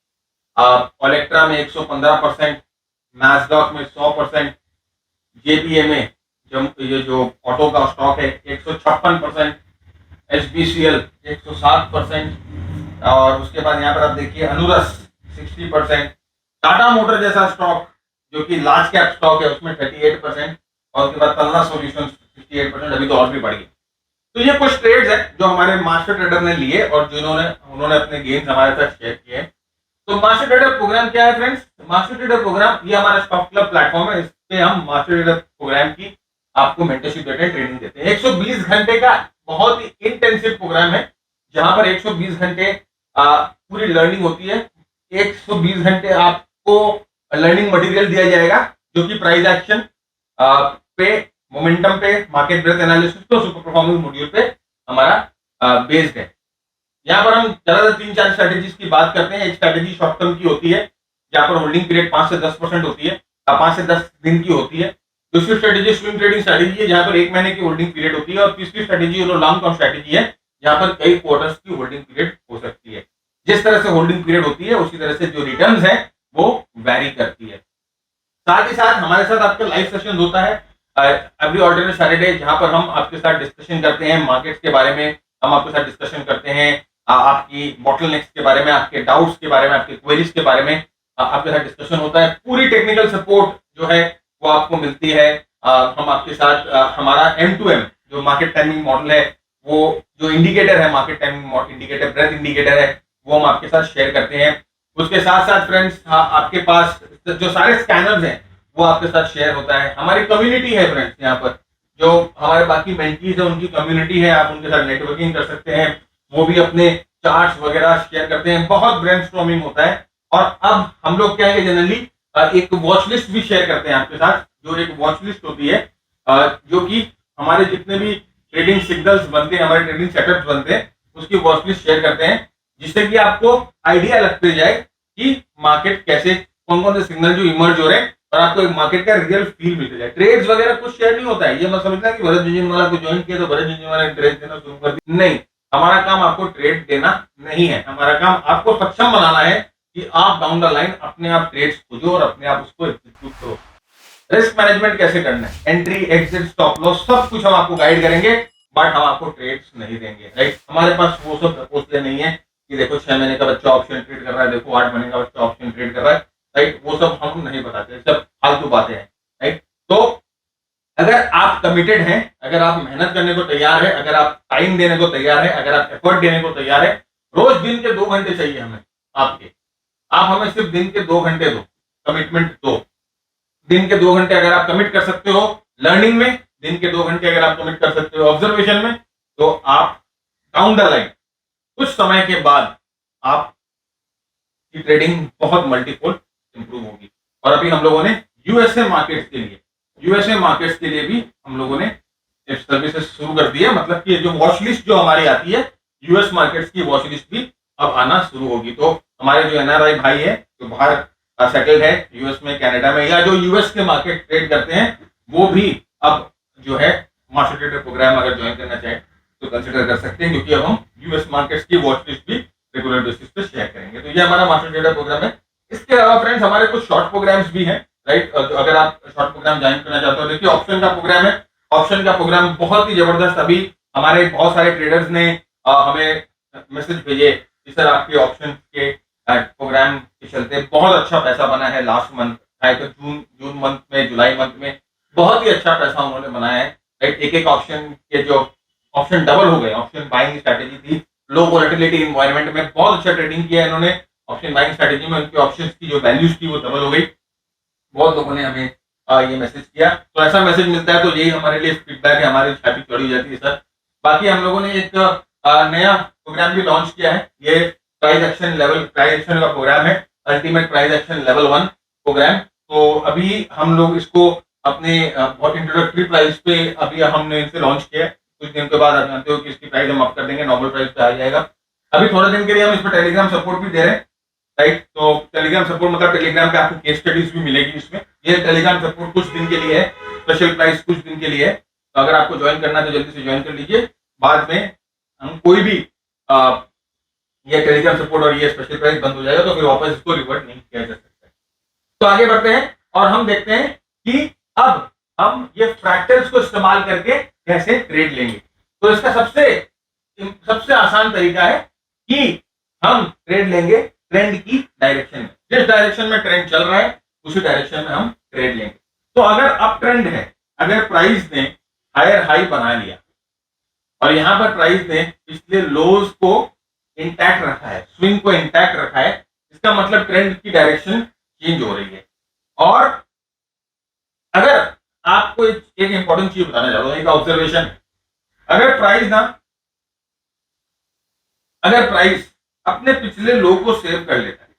ओलेक्ट्रा में 115%, मैसडॉक में 100%, जेबीए में ये जो ऑटो का स्टॉक है 156%, एचबीसीएल 107%, और उसके बाद यहाँ पर आप देखिए अनुरस 60%, टाटा मोटर जैसा स्टॉक जो कि लार्ज कैप स्टॉक है उसमें 38%, और उसके बाद तलना सॉल्यूशंस 68%, अभी तो और भी बढ़ गई। तो ये कुछ ट्रेड्स है जो हमारे मास्टर ट्रेडर ने लिए और उन्होंने अपने गेम्स हमारे साथ शेयर किए। तो मास्टर ट्रेडर प्रोग्राम क्या है फ्रेंड्स, मास्टर ट्रेडर प्रोग्राम ये हमारा स्टॉक क्लब प्लेटफॉर्म है, इस पे हम मास्टर ट्रेडर प्रोग्राम की आपको मेंटरशिप देते हैं, ट्रेनिंग देते हैं। 120 घंटे का बहुत ही इंटेंसिव प्रोग्राम है, जहां पर 120 घंटे पूरी लर्निंग होती है। 120 घंटे आपको लर्निंग मटेरियल दिया जाएगा, जो कि प्राइस एक्शन पे, मोमेंटम पे, मार्केट ब्रेथ एनालिसिस पे, सुपर परफॉर्मेंस मॉड्यूल पे हमारा बेस्ड है। यहाँ पर हम ज्यादातर 3-4 स्ट्रेटेजीज की बात करते हैं। एक स्ट्रेटेजी शॉर्ट टर्म की होती है, जहां पर होल्डिंग पीरियड 5 से 10% होती है, 5 से 10 दिन की होती है। दूसरी स्ट्रेटेजी स्विंग ट्रेडिंग स्ट्रेटेजी है, जहां पर 1 महीने की होल्डिंग पीरियड होती है। और तीसरी स्ट्रेटेजी लॉन्ग टर्म स्ट्रेटेजी है, जहां पर कई क्वार्टर्स की होल्डिंग पीरियड हो सकती है। जिस तरह से होल्डिंग पीरियड होती है उसी तरह से जो रिटर्न्स है वो वैरी करती है। साथ ही साथ हमारे साथ आपका लाइव सेशन होता है एवरी ऑल्टरनेट सैटरडे, जहां पर हम आपके साथ डिस्कशन करते हैं मार्केट्स के बारे में, हम आपके साथ डिस्कशन करते हैं आपकी बॉटलनेक्स के बारे में, आपके डाउट्स के बारे में, आपके क्वेरीज के बारे में आपके साथ डिस्कशन होता है। पूरी टेक्निकल सपोर्ट जो है वो आपको मिलती है। हम आपके साथ हमारा M2M जो मार्केट टाइमिंग मॉडल है, वो जो इंडिकेटर है, market timing indicator, breadth indicator है, वो हम आपके साथ शेयर करते हैं। उसके साथ साथ फ्रेंड्स आपके पास जो सारे स्कैनर्स हैं वो आपके साथ शेयर होता है। हमारी कम्युनिटी है फ्रेंड्स, यहाँ पर जो हमारे बाकी मेंटीज है उनकी कम्युनिटी है, आप उनके साथ नेटवर्किंग कर सकते हैं, वो भी अपने चार्ट्स वगैरह शेयर करते हैं, बहुत ब्रेनस्टॉर्मिंग होता है। और अब हम लोग क्या है, जनरली एक वॉच लिस्ट भी शेयर करते हैं आपके साथ, जो एक वॉच लिस्ट होती है जो कि हमारे जितने भी ट्रेडिंग सिग्नल्स बनते हैं, हमारे ट्रेडिंग सेटअप्स बनते हैं, उसकी वॉच लिस्ट शेयर करते हैं, जिससे कि आपको आइडिया लगते जाए कि मार्केट कैसे, कौन कौन से सिग्नल जो इमर्ज हो रहे हैं, और आपको एक मार्केट का रियल फील मिलता जाए। ट्रेड्स वगैरह कुछ शेयर नहीं होता है, ये मत समझना कि भरत झुंझुनवाला को ज्वाइन किया तो भरत झुंझुनवाला ने ट्रेड देना शुरू कर दिया, नहीं। हमारा काम आपको ट्रेड देना नहीं है, हमारा काम आपको सक्षम बनाना है कि आप डाउन द लाइन अपने आप ट्रेड्स खोजो और अपने आप उसको एग्जीक्यूट करो। रिस्क मैनेजमेंट कैसे करना है, एंट्री, एग्जिट, स्टॉप लॉस, सब कुछ हम आपको गाइड करेंगे, बट हम आपको ट्रेड्स नहीं देंगे, राइट। हमारे पास वो सब प्रपोजल नहीं है कि देखो 6 महीने का बच्चा ऑप्शन ट्रेड कर रहा है, देखो 8 महीने का बच्चा ऑप्शन ट्रेड कर रहा है, राइट। वो सब हम नहीं बताते, सब फालतू बातें हैं, राइट। तो अगर आप कमिटेड हैं, अगर आप मेहनत करने को तैयार है, अगर आप टाइम देने को तैयार है, अगर आप एफर्ट देने को तैयार है, रोज दिन के 2 घंटे चाहिए हमें आपके, आप हमें सिर्फ दिन के 2 घंटे दो, कमिटमेंट दो। दिन के 2 घंटे अगर आप कमिट कर सकते हो लर्निंग में, दिन के 2 घंटे अगर आप कमिट कर सकते हो ऑब्जर्वेशन में, तो आप डाउन द लाइन कुछ समय के बाद आप की ट्रेडिंग बहुत मल्टीफोल्ड इंप्रूव होगी। और अभी हम लोगों ने यूएसए मार्केट्स के लिए भी हम लोगों ने सर्विसेज शुरू कर दी है, मतलब कि जो वॉच लिस्ट जो हमारी आती है, यूएस मार्केट्स की वॉच लिस्ट भी अब आना शुरू होगी। तो हमारे जो एनआरआई भाई है जो जो बाहर सेटल्ड है यूएस में, कनाडा में, या जो यूएस के मार्केट ट्रेड करते हैं, वो भी अब जो है मास्टर ट्रेडर प्रोग्राम अगर ज्वाइन करना चाहे तो कंसिडर कर सकते हैं, क्योंकि अब हम यूएस मार्केट्स की वॉच लिस्ट भी रेगुलर बेसिस पे शेयर करेंगे। तो ये हमारा मास्टर ट्रेडर प्रोग्राम है। इसके अलावा फ्रेंड्स हमारे कुछ शॉर्ट प्रोग्राम्स भी हैं, राइट। अगर आप शॉर्ट प्रोग्राम ज्वाइन करना चाहते हो, देखिए ऑप्शन का प्रोग्राम है। ऑप्शन का प्रोग्राम बहुत ही जबरदस्त, अभी हमारे बहुत सारे ट्रेडर्स ने हमें मैसेज भेजे कि सर आपके ऑप्शन के प्रोग्राम के चलते बहुत अच्छा पैसा बना है। लास्ट मंथ है तो जून मंथ में, जुलाई मंथ में बहुत ही अच्छा पैसा उन्होंने बनाया है, राइट। एक एक ऑप्शन के जो ऑप्शन डबल हो गए। ऑप्शन बाइंग स्ट्रैटेजी थी, लो वोलेटिलिटी एनवायरनमेंट में बहुत अच्छा ट्रेडिंग किया है इन्होंने। ऑप्शन बाइंग स्ट्रैटेजी में उनके ऑप्शंस की जो वैल्यूज थी वो डबल हो गई। बहुत लोगों ने हमें ये मैसेज किया, तो ऐसा मैसेज मिलता है तो यही हमारे लिए फीडबैक है, हमारी छाती चौड़ी हो जाती है सर। बाकी हम लोगों ने एक नया प्रोग्राम भी लॉन्च किया है, ये प्राइस एक्शन का प्रोग्राम है, ultimate price action level 1 program. तो अभी हम लोग इसको अपने बहुत इंट्रोडक्टरी प्राइस पे अभी हमने इसे लॉन्च किया है। कुछ दिन के बाद आप जानते हो कि इसकी प्राइस हम अप कर देंगे, नॉर्मल प्राइस पे आ जाएगा। अभी थोड़े दिन के लिए हम इस पर टेलीग्राम सपोर्ट भी दे रहे हैं, राइट। तो टेलीग्राम सपोर्ट मतलब टेलीग्राम पे आपको केस स्टडीज भी मिलेगी इसमें। ये टेलीग्राम सपोर्ट कुछ दिन के लिए है, स्पेशल प्राइस कुछ दिन के लिए है। तो अगर आपको ज्वाइन करना है तो जल्दी से ज्वाइन कर लीजिए। बाद में हम कोई भी ये टेलीग्राम सपोर्ट और ये स्पेशल प्राइस बंद हो जाएगा तो फिर वापस इसको रिवर्ट नहीं किया जा सकता। तो आगे बढ़ते हैं और हम देखते हैं कि अब हम ये फ्रैक्टल्स को इस्तेमाल करके कैसे ट्रेड लेंगे। तो इसका सबसे आसान तरीका है कि हम ट्रेड लेंगे ट्रेंड की डायरेक्शन में। जिस डायरेक्शन में ट्रेंड चल रहा है उसी डायरेक्शन में हम ट्रेड लेंगे। तो अगर अप ट्रेंड है, अगर प्राइस ने हायर हाई बना लिया और यहां पर प्राइस ने पिछले लोज को इंटैक्ट रखा है, स्विंग को इंटैक्ट रखा है, इसका मतलब ट्रेंड की डायरेक्शन चेंज हो रही है। और अगर आपको एक इंपॉर्टेंट चीज बताना चाहता हूं, एक ऑब्जर्वेशन, अगर प्राइस अपने पिछले लो को सेव कर लेता है,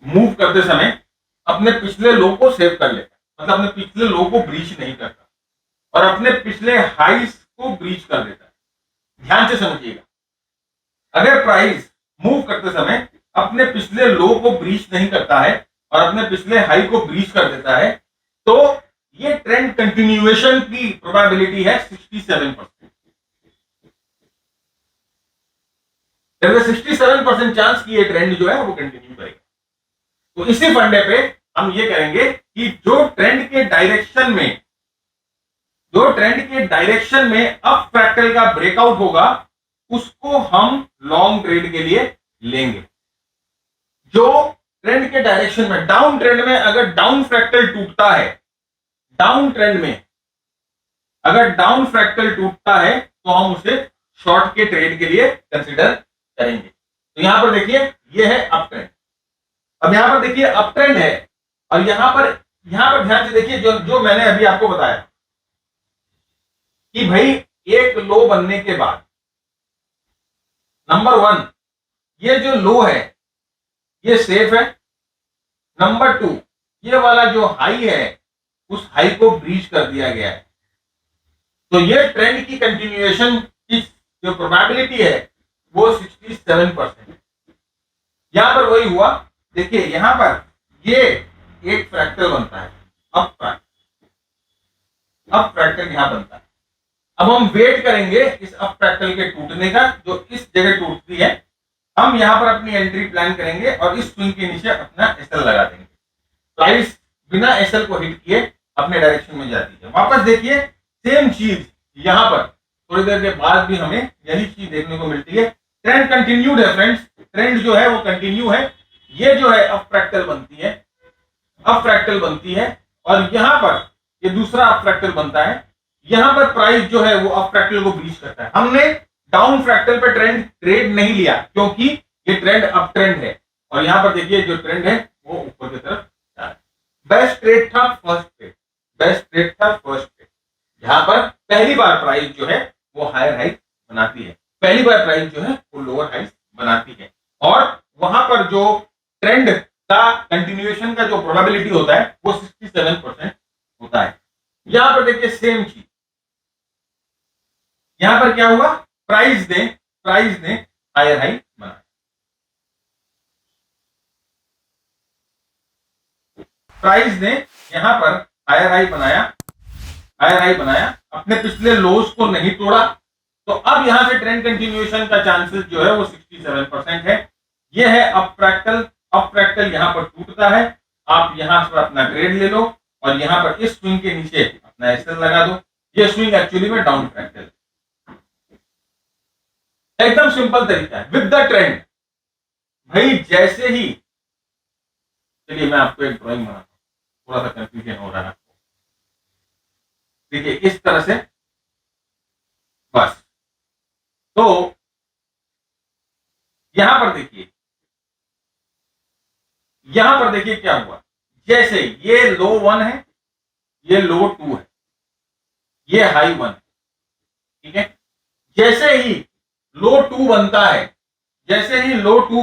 मूव करते समय अपने पिछले लो को सेव कर लेता है, मतलब अपने पिछले लो को ब्रीच नहीं करता और अपने पिछले हाइस को ब्रीच कर देता है। ध्यान से समझिएगा, अगर प्राइस मूव करते समय अपने पिछले लो को ब्रीच नहीं करता है और अपने पिछले हाई को ब्रीच कर देता है, तो ये ट्रेंड कंटिन्यूएशन की प्रोबेबिलिटी है 67%। 67% चांस की ये ट्रेंड जो है वो कंटिन्यू करेगा। तो इसी फंडे पे हम ये करेंगे कि जो ट्रेंड के डायरेक्शन में अप फ्रैक्टल का ब्रेकआउट होगा उसको हम लॉन्ग ट्रेड के लिए लेंगे। जो ट्रेंड के डायरेक्शन में, डाउन ट्रेंड में अगर डाउन फ्रैक्टल टूटता है, डाउन ट्रेंड में अगर डाउन फ्रैक्टल टूटता है तो हम उसे शॉर्ट के ट्रेड के लिए कंसीडर करेंगे। तो यहां पर देखिए ये है अप ट्रेंड। अब यहां पर देखिए अप ट्रेंड है और यहां पर ध्यान से देखिए जो मैंने अभी आपको बताया कि भाई एक लो बनने के बाद, नंबर 1 ये जो लो है ये सेफ है। नंबर 2 ये वाला जो हाई है उस हाई को ब्रीच कर दिया गया है। तो ये ट्रेंड की कंटिन्यूएशन की जो प्रोबेबिलिटी है वो 67%। यहां पर वही हुआ, देखिए यहां पर ये एक फ्रैक्टल बनता है, अप फ्रैक्टल यहां बनता है। अब हम वेट करेंगे इस अप फ्रैक्टल के टूटने का, जो इस जगह टूटती है। हम यहां पर अपनी एंट्री प्लान करेंगे और इस स्विंग के नीचे अपना एसएल लगा देंगे। प्राइस बिना एसएल को हिट किए अपने डायरेक्शन में जाती है। वापस देखिए सेम चीज यहां पर थोड़ी देर के बाद भी हमें यही चीज देखने को मिलती है। ट्रेंड कंटिन्यूड है फ्रेंड्स, ट्रेंड जो है वो कंटिन्यू है। ये जो है अप फ्रैक्टल बनती है और यहां पर ये दूसरा अप फ्रैक्टल बनता है। यहां पर प्राइस जो है वो अप फ्रैक्टल को ब्रीच करता है। हमने डाउन फ्रैक्टल पे ट्रेड नहीं लिया क्योंकि ये ट्रेंड अप ट्रेंड है और यहां पर देखिए जो ट्रेंड है वो ऊपर की तरफ जा रहा है। बेस्ट ट्रेड था फर्स्ट ट्रेड, यहां पर पहली बार प्राइस जो है वो हायर हाई बनाती है, पहली बार प्राइस जो है वो लोअर हाई बनाती है और वहां पर जो ट्रेंड का कंटिन्यूएशन का जो प्रोबेबिलिटी होता है वो 67% होता है। यहां पर देखिए सेम चीज, यहां पर क्या हुआ, प्राइस ने हायर हाई बनाया। प्राइस ने यहाँ पर हायर हाई बनाया, अपने पिछले लोज को नहीं तोड़ा, तो अब यहां से ट्रेंड कंटिन्यूएशन का चांसेस जो है वो 67% है। ये है अप फ्रैक्टल यहां पर टूटता है, आप यहां पर अपना ग्रेड ले लो और यहां पर इस स्विंग के नीचे अपना एसएल लगा दो। ये स्विंग एक्चुअली में डाउन फ्रैक्टल, एकदम सिंपल तरीका है विद द ट्रेंड। भाई जैसे ही, चलिए मैं आपको एक ड्राइंग बनाता हूं, थोड़ा सा कंफ्यूजन हो रहा है आपको। देखिए इस तरह से, बस। तो यहां पर देखिए क्या हुआ, जैसे ये लो 1 है, ये लो 2 है, ये हाई 1 है, ठीक है। जैसे ही लो 2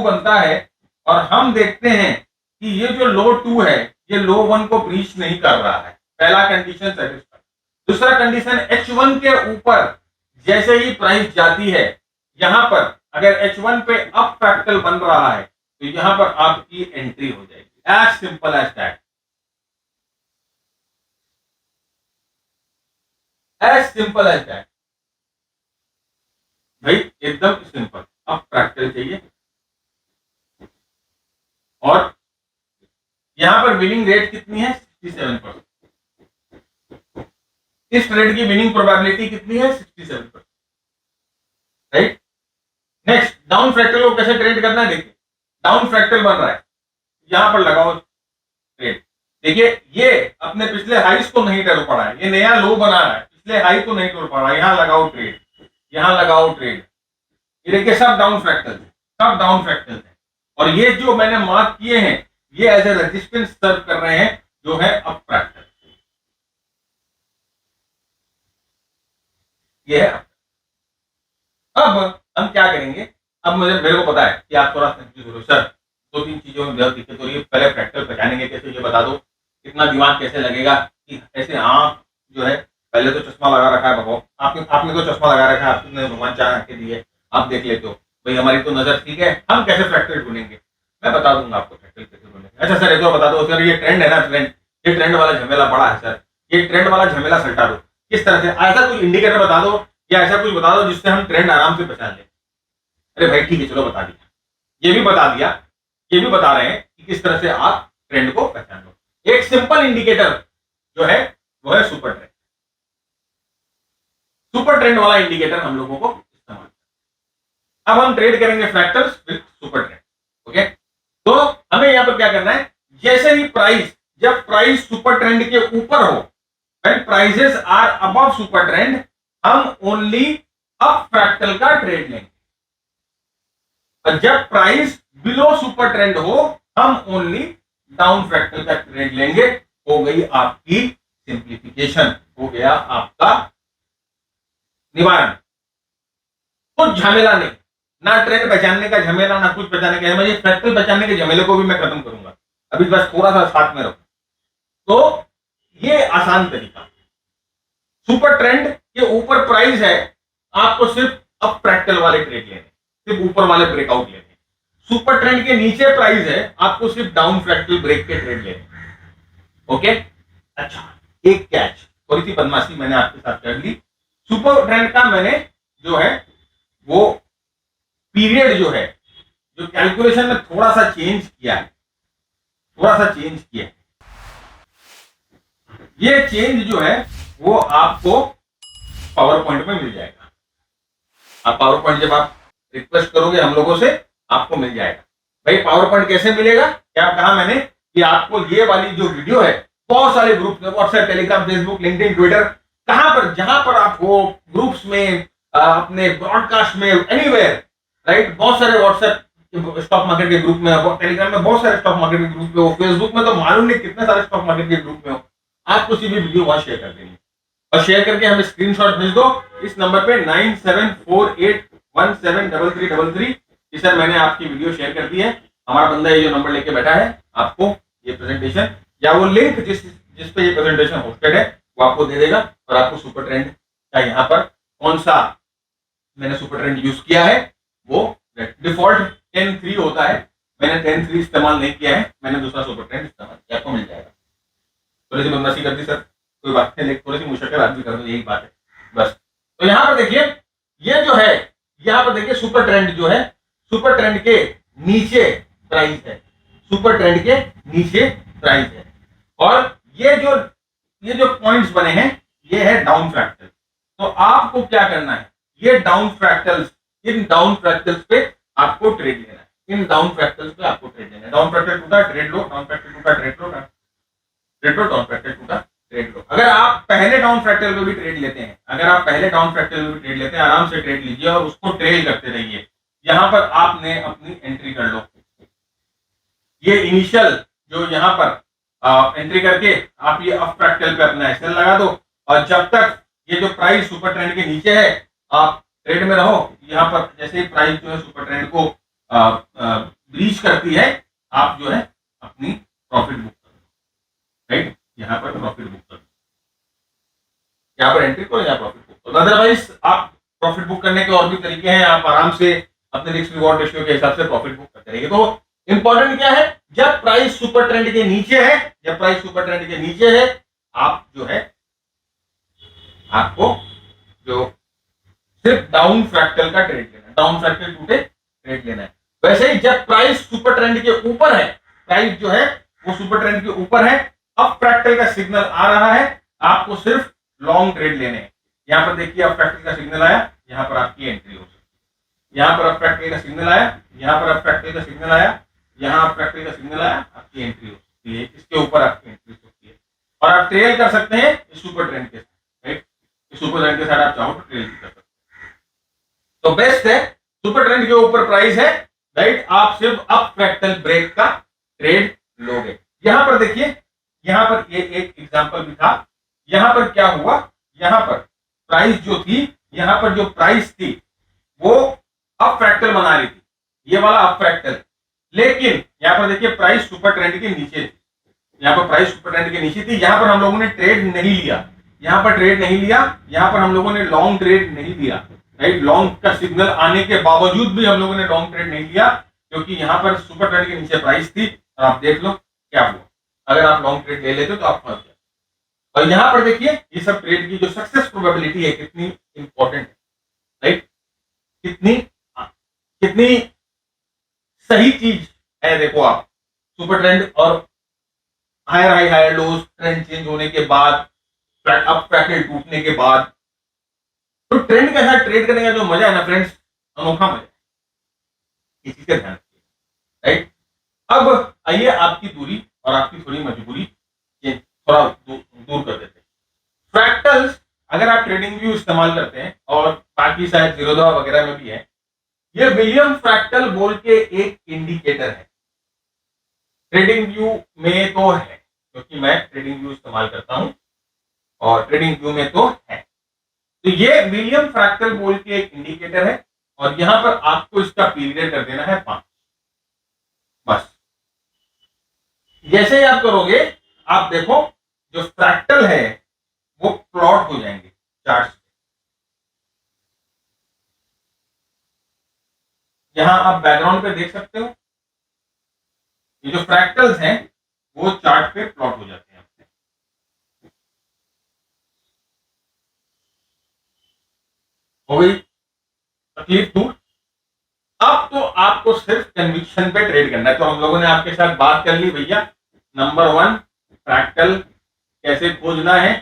बनता है और हम देखते हैं कि ये जो लो 2 है ये लो 1 को ब्रीच नहीं कर रहा है, पहला कंडीशन सेटिस्फाई। दूसरा कंडीशन H1 के ऊपर जैसे ही प्राइस जाती है, यहां पर अगर H1 पे अप फ्रैक्टल बन रहा है तो यहां पर आपकी एंट्री हो जाएगी। As simple as that, as simple as that. भाई एकदम सिंपल, अप फ्रैक्टल चाहिए और यहां पर विनिंग रेट कितनी है 67%। इस ट्रेड की विनिंग प्रोबेबिलिटी कितनी है 67%, राइट। नेक्स्ट, डाउन फ्रैक्टल को कैसे ट्रेड करना है, देखिए डाउन फ्रैक्टल बन रहा है, यहां पर लगाओ ट्रेड। देखिए ये अपने पिछले हाइस को नहीं तोड़ पड़ा है, ये नया लो बना है, पिछले हाई को नहीं तोड़ पा रहा, यहां लगाओ ट्रेड, यहां लगाओ ट्रेड। ये देखिए सब डाउन फ्रैक्टल है और ये जो मैंने मार्क किए हैं ये एज ए रेजिस्टेंस सर्व कर रहे हैं, जो है अप फ्रैक्टल। ये है। अब हम क्या करेंगे, अब मेरे को पता है कि आप थोड़ा कंफ्यूज हो रहे हो, सर 2-3 चीजों में बहुत दिक्कत हो रही है, पहले फ्रैक्टल पहचानेंगे कैसे ये बता दो, कितना दिमाग कैसे लगेगा कि ऐसे आंख जो है, पहले तो चश्मा लगा रखा है, बताओ आपने तो चश्मा लगा रखा है, आपने रोमांच के लिए आप देख लेते हो, भाई हमारी तो नजर ठीक है, हम कैसे फ्रैक्टल ढूंढेंगे, मैं बता दूंगा आपको फ्रैक्टल कैसे ढूंढेंगे। अच्छा सर एक और बता दो सर, ये ट्रेंड है ना, ये ट्रेंड वाला झमेला बड़ा है सर, ये ट्रेंड वाला झमेला सल्टा दो, किस तरह से, ऐसा कुछ इंडिकेटर बता दो या ऐसा कुछ बता दो जिससे हम ट्रेंड आराम से पहचान लें। अरे भाई ठीक है चलो बता दिया, ये भी बता दिया, ये भी बता रहे हैं कि किस तरह से आप ट्रेंड को पहचान लो। एक सिंपल इंडिकेटर जो है वो है सुपर ट्रेंड। सुपर ट्रेंड वाला इंडिकेटर हम लोगों को इस्तेमाल, अब हम ट्रेड करेंगे fractals with super trend. Okay, तो हमें यहां पर क्या करना है, जैसे ही जब प्राइस सुपर ट्रेंड के ऊपर हो, when prices are above super trend, हम ओनली अप फ्रैक्टल का ट्रेड लेंगे, और जब प्राइस बिलो सुपर ट्रेंड हो हम ओनली डाउन फ्रैक्टल का ट्रेड लेंगे। हो गई आपकी सिंप्लीफिकेशन, हो गया आपका निवारण। कुछ झमेला नहीं, ना ट्रेंड पहचानने का झमेला, ना कुछ पहचानने का झमेला, फ्रैक्टल पहचानने के झमेले को भी मैं खत्म करूंगा, अभी बस थोड़ा सा साथ में रखो। तो ये आसान तरीका, सुपर ट्रेंड के ऊपर प्राइस है, आपको सिर्फ अप फ्रैक्टल वाले ट्रेड लेने, सिर्फ ऊपर वाले ब्रेकआउट लेने। सुपर ट्रेंड के नीचे प्राइस है, आपको सिर्फ डाउन फ्रैक्टल ब्रेक के ट्रेड लेने। ओके, अच्छा एक कैच, थोड़ी सी बदमाशी मैंने आपके साथ कर ली। सुपर ट्रेंड का मैंने जो है वो पीरियड जो है, जो कैलकुलेशन में थोड़ा सा चेंज किया है, ये चेंज जो है वो आपको पावर पॉइंट में मिल जाएगा। आप पावर पॉइंट जब आप रिक्वेस्ट करोगे हम लोगों से, आपको मिल जाएगा। भाई पावर पॉइंट कैसे मिलेगा, क्या कहा मैंने कि आपको ये वाली जो वीडियो है, बहुत सारे ग्रुप में, WhatsApp, Telegram, Facebook, LinkedIn, Twitter, कहां पर जहां पर आप हो, ग्रुप्स में, अपने ब्रॉडकास्ट में, एनीवेयर, राइट। बहुत सारे व्हाट्सएप स्टॉक मार्केट के ग्रुप में, टेलीग्राम में बहुत सारे स्टॉक मार्केट के ग्रुप में हो, फेसबुक में तो मालूम नहीं कितने सारे स्टॉक मार्केट के ग्रुप में हो, आप किसी भी वीडियो वहां शेयर कर देंगे और शेयर करके हमें स्क्रीनशॉट भेज दो इस नंबर पे 9748173333 कि सर मैंने आपकी वीडियो शेयर कर दी है, हमारा बंदा ये जो नंबर लेके बैठा है, आपको ये प्रेजेंटेशन या वो लिंक जिस पे ये प्रेजेंटेशन होस्टेड है वो आपको दे देगा, और आपको सुपर ट्रेंड का यहाँ पर कौन सा मैंने सुपर ट्रेंड यूज किया है, वो डिफॉल्ट 10-3 होता है, मैंने 10-3 इस्तेमाल नहीं किया है, मैंने दूसरा सुपर ट्रेंड इस्तेमाल किया, आपको मिल जाएगा। थोड़ी सी बदमाशी कर दी सर, कोई बात नहीं, लेकिन थोड़ी सी मुशक्कत भी कर दो, यही बात है बस। तो यहाँ पर देखिए, ये जो है, यहाँ पर देखिए सुपर ट्रेंड जो है, सुपर ट्रेंड के नीचे प्राइस है, सुपर ट्रेंड के नीचे प्राइस है। और ये जो पॉइंट्स बने हैं, ये है डाउन फ्रैक्टल। तो आपको क्या करना है, ये डाउन फ्रैक्टल्स, इन डाउन फ्रैक्टल्स पे आपको ट्रेड लेना है, इन डाउन फ्रैक्टल्स पे आपको ट्रेड लेना है। डाउन फ्रैक्टल टूटा ट्रेड लो, डाउन फ्रैक्टल टूटा ट्रेड लो, ट्रेड लो, डाउन फ्रैक्टल टूटा ट्रेड लो। अगर आप पहले डाउन फ्रैक्टल पे भी ट्रेड लेते हैं, अगर आप पहले डाउन फ्रैक्टल पे भी ट्रेड लेते हैं, आराम से ट्रेड लीजिए और उसको ट्रेल करते रहिए। यहां पर आपने अपनी एंट्री कर लो, ये इनिशियल जो यहां पर एंट्री करके आप ये अप फ्रैक्टल पे अपना एक्सेल लगा दो, और जब तक ये जो प्राइस सुपर ट्रेंड के नीचे है आप ट्रेड में रहो। यहाँ पर जैसे ही प्राइस जो है सुपर ट्रेंड को ब्रीच करती है, आप जो है अपनी प्रॉफिट बुक कर दो, राइट, यहाँ पर प्रॉफिट बुक कर दो, यहाँ पर एंट्री करो, यहाँ प्रॉफिट बुक करो। अदरवाइज आप प्रॉफिट बुक करने के और भी तरीके हैं, आप आराम से अपने रिस्क रिवॉर्ड रेशियो के हिसाब से प्रॉफिट बुक करते रहिए। तो इंपॉर्टेंट क्या है, जब प्राइस सुपर ट्रेंड के नीचे है, जब प्राइस सुपर ट्रेंड के नीचे है, आप जो है आपको जो सिर्फ डाउन फ्रैक्टल का ट्रेड लेना है, डाउन फ्रैक्टल टूटे ट्रेड लेना है। वैसे ही जब प्राइस सुपर ट्रेंड के ऊपर है, प्राइस जो है वो सुपर ट्रेंड के ऊपर है, अब फ्रैक्टल का सिग्नल आ रहा है, आपको सिर्फ लॉन्ग ट्रेड लेने हैं। यहां पर देखिए अब फ्रैक्टल का सिग्नल आया, यहां पर आपकी एंट्री हो सकती है। यहां पर अब फ्रैक्टल का सिग्नल आया, यहां पर अब फ्रैक्टल का सिग्नल आया, यहां फ्रैक्टल का सिग्नल आया, आपकी एंट्री हो सकती है, इसके ऊपर आपकी एंट्री हो सकती है। और आप ट्रेल कर सकते हैं इस सुपर ट्रेंड के साथ, राइट, इस सुपर ट्रेंड के साथ आप चाहो तो ट्रेल कर सकते हैं। तो बेस्ट है, सुपर ट्रेंड के ऊपर प्राइस है, राइट, आप सिर्फ अप फ्रैक्टल ब्रेक का ट्रेड लोगे। यहां पर देखिए, यहां पर ये एक एग्जांपल भी था, यहां पर क्या हुआ, यहां पर प्राइस जो थी, यहां पर जो प्राइस थी वो अप फ्रैक्टल बना रही थी, ये वाला अप फ्रैक्टल, लेकिन यहां पर देखिए प्राइस सुपर ट्रेंड के नीचे थी, यहां पर प्राइस सुपर ट्रेंड के नीचे थी, यहां पर हम लोगों ने ट्रेड नहीं लिया, यहां पर ट्रेड नहीं लिया, यहां पर हम लोगों ने लॉन्ग ट्रेड नहीं लिया, राइट, लॉन्ग का सिग्नल आने के बावजूद भी हम लोगों ने लॉन्ग ट्रेड नहीं लिया, क्योंकि यहां पर सुपर ट्रेंड के नीचे प्राइस थी। और आप देख लो क्या हुआ, अगर आप लॉन्ग ट्रेड ले लेते तो आप फंस जाते। और यहां पर देखिए ये सब ट्रेड की जो सक्सेस प्रोबेबिलिटी है कितनी इंपॉर्टेंट है, राइट, कितनी कितनी सही चीज है। देखो आप सुपर ट्रेंड और higher high higher lows, trend change होने के बाद, अप फ्रैक्टल टूटने के बाद, तो ट्रेंड के साथ ट्रेड करने का जो मजा है ना फ्रेंड्स, अनोखा मजा है, इस चीज का ध्यान रखिए, राइट। अब आइए आपकी दूरी और आपकी थोड़ी मजबूरी थोड़ा दूर कर देते हैं। फ्रैक्टल्स अगर आप ट्रेडिंग व्यू इस्तेमाल करते हैं, और बाकी शायद जीरोधा वगैरह में भी है, ये विलियम फ्रैक्टल बोल के एक इंडिकेटर है। ट्रेडिंग व्यू में तो है, क्योंकि मैं ट्रेडिंग व्यू इस्तेमाल करता हूं, और ट्रेडिंग व्यू में तो है। तो ये विलियम फ्रैक्टल बोल के एक इंडिकेटर है, और यहां पर आपको इसका पीरियड कर देना है 5, बस। जैसे ही आप करोगे, आप देखो जो फ्रैक्टल है वो प्लॉट हो जाएंगे चार्ट पे। यहां आप बैकग्राउंड पे देख सकते हो, ये जो फ्रैक्टल्स हैं वो चार्ट पे प्लॉट हो जाते हैं। हो गई तकलीफ दूर। अब तो आपको सिर्फ कन्विक्शन पे ट्रेड करना है। तो हम लोगों ने आपके साथ बात कर ली भैया, नंबर 1 फ्रैक्टल कैसे खोजना है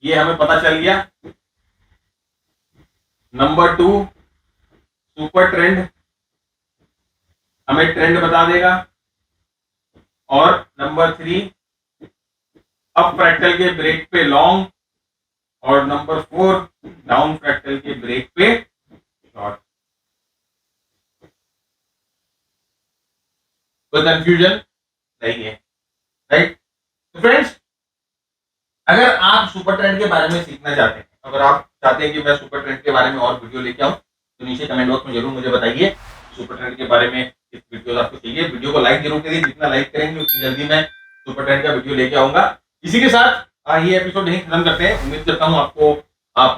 ये हमें पता चल गया। नंबर 2 सुपर ट्रेंड हमें ट्रेंड बता देगा, और नंबर 3 अप फ्रैक्टल के ब्रेक पे लॉन्ग, और नंबर 4 डाउन फ्रैक्टल के ब्रेक पे शॉर्ट। कोई कंफ्यूजन नहीं है, राइट। तो फ्रेंड्स, अगर आप सुपर ट्रेंड के बारे में सीखना चाहते हैं, अगर आप चाहते हैं कि मैं सुपर ट्रेंड के बारे में और वीडियो लेके आऊं, तो नीचे कमेंट बॉक्स में जरूर मुझे बताइए सुपर ट्रेंड के बारे में किस वीडियो आपको चाहिए। वीडियो को लाइक जरूर करिए, जितना लाइक करेंगे उतनी जल्दी मैं सुपर ट्रेंड का वीडियो लेके आऊंगा। इसी के साथ ये एपिसोड यहीं खत्म करते हैं। उम्मीद करता हूँ आपको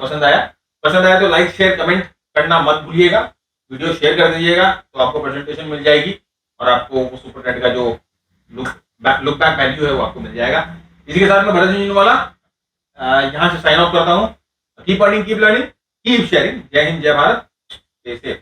पसंद आया तो लाइक शेयर कमेंट करना मत भूलिएगा, वीडियो शेयर कर दीजिएगा, तो आपको प्रेजेंटेशन मिल जाएगी, और आपको सुपर ट्रेंड का जो लुक बैक वैल्यू है वो आपको मिल जाएगा। इसी के साथ मैं भरत झुंझुनवाला यहाँ से साइन ऑफ करता हूँ। Keep earning, keep learning, keep sharing. जय हिंद, जय भारत, जय सेफ।